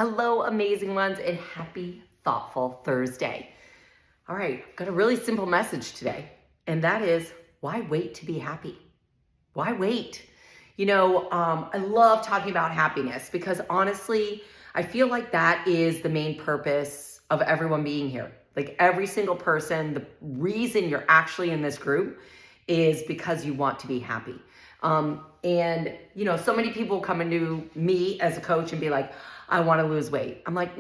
Hello, amazing ones, and happy Thoughtful Thursday. All right, I've got a really simple message today, and that is why wait to be happy? Why wait? I love talking about happiness because honestly, I feel like that is the main purpose of everyone being here. Like every single person, the reason you're actually in this group is because you want to be happy. So many people come into me as a coach and be like, I want to lose weight. I'm like,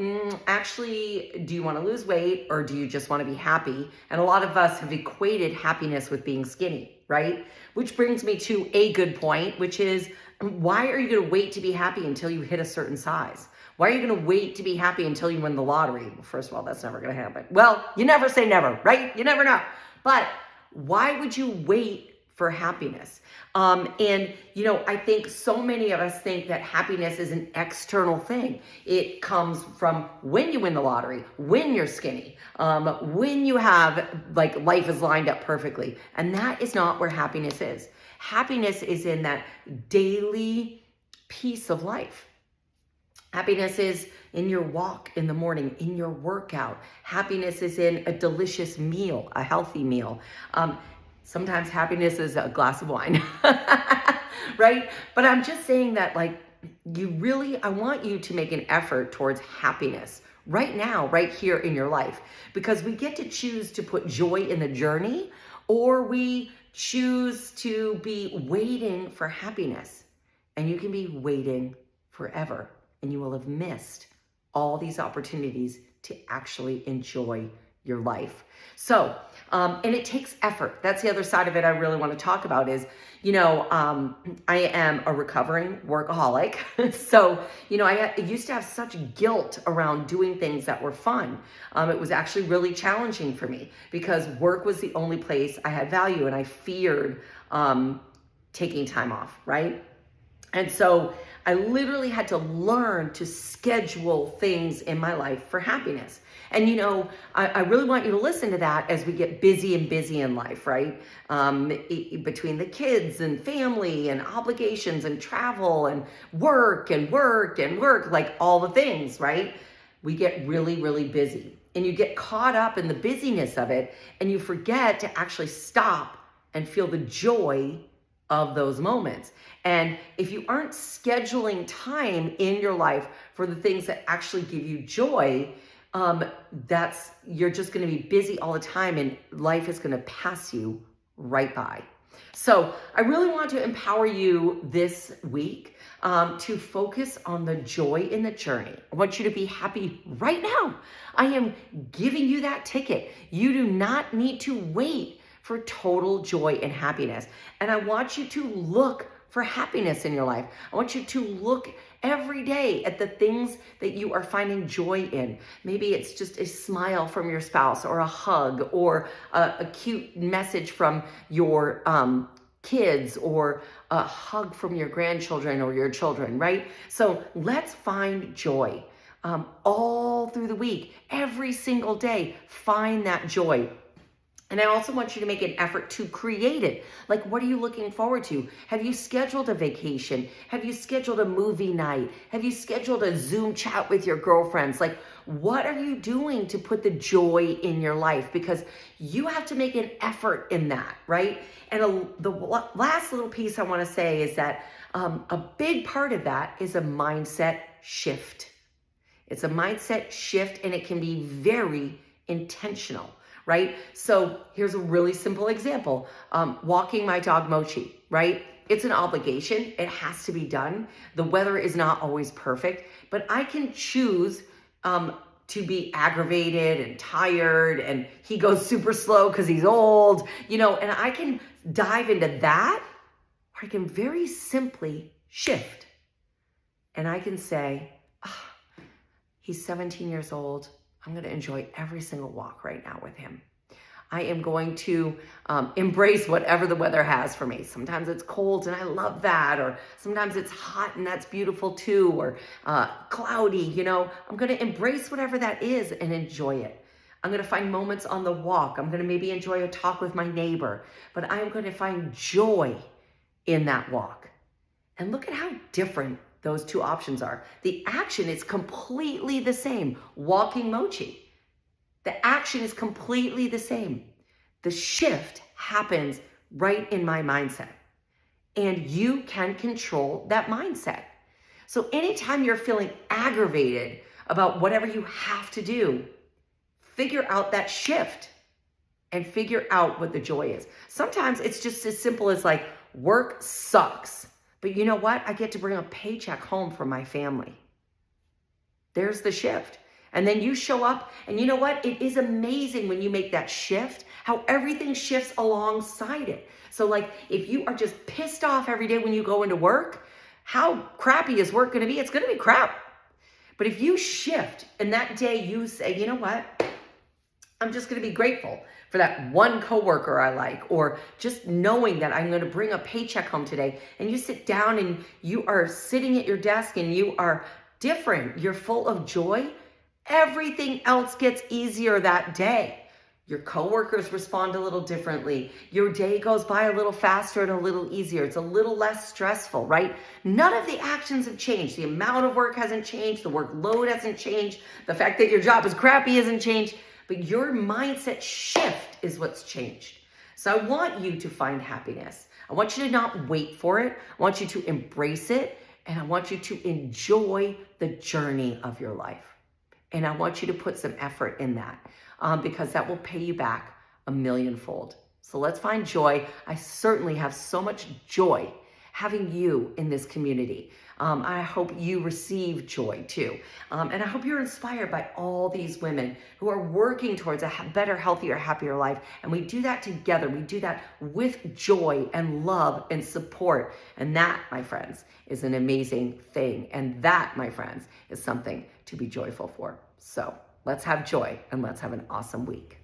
actually, do you want to lose weight or do you just want to be happy? And a lot of us have equated happiness with being skinny, right? Which brings me to a good point, which is why are you going to wait to be happy until you hit a certain size? Why are you going to wait to be happy until you win the lottery? Well, first of all, that's never going to happen. Well, you never say never, right? You never know. But why would you wait for happiness? I think so many of us think that happiness is an external thing. It comes from when you win the lottery, when you're skinny, when you have life is lined up perfectly. And that is not where happiness is. Happiness is in that daily piece of life. Happiness is in your walk in the morning, in your workout. Happiness is in a delicious meal, a healthy meal. Sometimes happiness is a glass of wine, right? But I'm just saying that I want you to make an effort towards happiness right now, right here in your life, because we get to choose to put joy in the journey, or we choose to be waiting for happiness. And you can be waiting forever, and you will have missed all these opportunities to actually enjoy your life. So, and it takes effort. That's the other side of it I really want to talk about is, I am a recovering workaholic. So, I used to have such guilt around doing things that were fun. It was actually really challenging for me because work was the only place I had value, and I feared taking time off, right? And so I literally had to learn to schedule things in my life for happiness. And, I really want you to listen to that as we get busy and busy in life, right? Between the kids and family and obligations and travel and work, like all the things, right? We get really, really busy. And you get caught up in the busyness of it, and you forget to actually stop and feel the joy of those moments. And if you aren't scheduling time in your life for the things that actually give you joy, you're just going to be busy all the time, and life is going to pass you right by. So I really want to empower you this week to focus on the joy in the journey. I want you to be happy right now. I am giving you that ticket. You do not need to wait for total joy and happiness. And I want you to look for happiness in your life. I want you to look every day at the things that you are finding joy in. Maybe it's just a smile from your spouse, or a hug, or a cute message from your kids, or a hug from your grandchildren or your children, right? So let's find joy all through the week, every single day. Find that joy. And I also want you to make an effort to create it. Like, what are you looking forward to? Have you scheduled a vacation? Have you scheduled a movie night? Have you scheduled a Zoom chat with your girlfriends? Like, what are you doing to put the joy in your life? Because you have to make an effort in that, right? And the last little piece I want to say is that a big part of that is a mindset shift. It's a mindset shift, and it can be very intentional. Right? So here's a really simple example. Walking my dog Mochi, right? It's an obligation. It has to be done. The weather is not always perfect, but I can choose to be aggravated and tired, and he goes super slow because he's old, and I can dive into that, or I can very simply shift. And I can say, he's 17 years old. I'm going to enjoy every single walk right now with him. I am going to embrace whatever the weather has for me. Sometimes it's cold and I love that, or sometimes it's hot and that's beautiful too, or cloudy, I'm going to embrace whatever that is and enjoy it. I'm going to find moments on the walk. I'm going to maybe enjoy a talk with my neighbor, but I'm going to find joy in that walk. And look at how different those two options are. The action is completely the same. Walking mochi. The action is completely the same. The shift happens right in my mindset. And you can control that mindset. So anytime you're feeling aggravated about whatever you have to do, figure out that shift and figure out what the joy is. Sometimes it's just as simple as like, work sucks, but you know what? I get to bring a paycheck home for my family. There's the shift. And then you show up, and you know what? It is amazing when you make that shift, how everything shifts alongside it. So like, if you are just pissed off every day when you go into work, how crappy is work gonna be? It's gonna be crap. But if you shift and that day you say, you know what? I'm just gonna be grateful for that one coworker I like, or just knowing that I'm gonna bring a paycheck home today, and you sit down and you are sitting at your desk and you are different, you're full of joy, everything else gets easier that day. Your coworkers respond a little differently. Your day goes by a little faster and a little easier. It's a little less stressful, right? None of the actions have changed. The amount of work hasn't changed. The workload hasn't changed. The fact that your job is crappy hasn't changed. But your mindset shift is what's changed. So I want you to find happiness. I want you to not wait for it. I want you to embrace it. And I want you to enjoy the journey of your life. And I want you to put some effort in that because that will pay you back a millionfold. So let's find joy. I certainly have so much joy having you in this community. I hope you receive joy too. And I hope you're inspired by all these women who are working towards a better, healthier, happier life. And we do that together. We do that with joy and love and support. And that, my friends, is an amazing thing. And that, my friends, is something to be joyful for. So let's have joy and let's have an awesome week.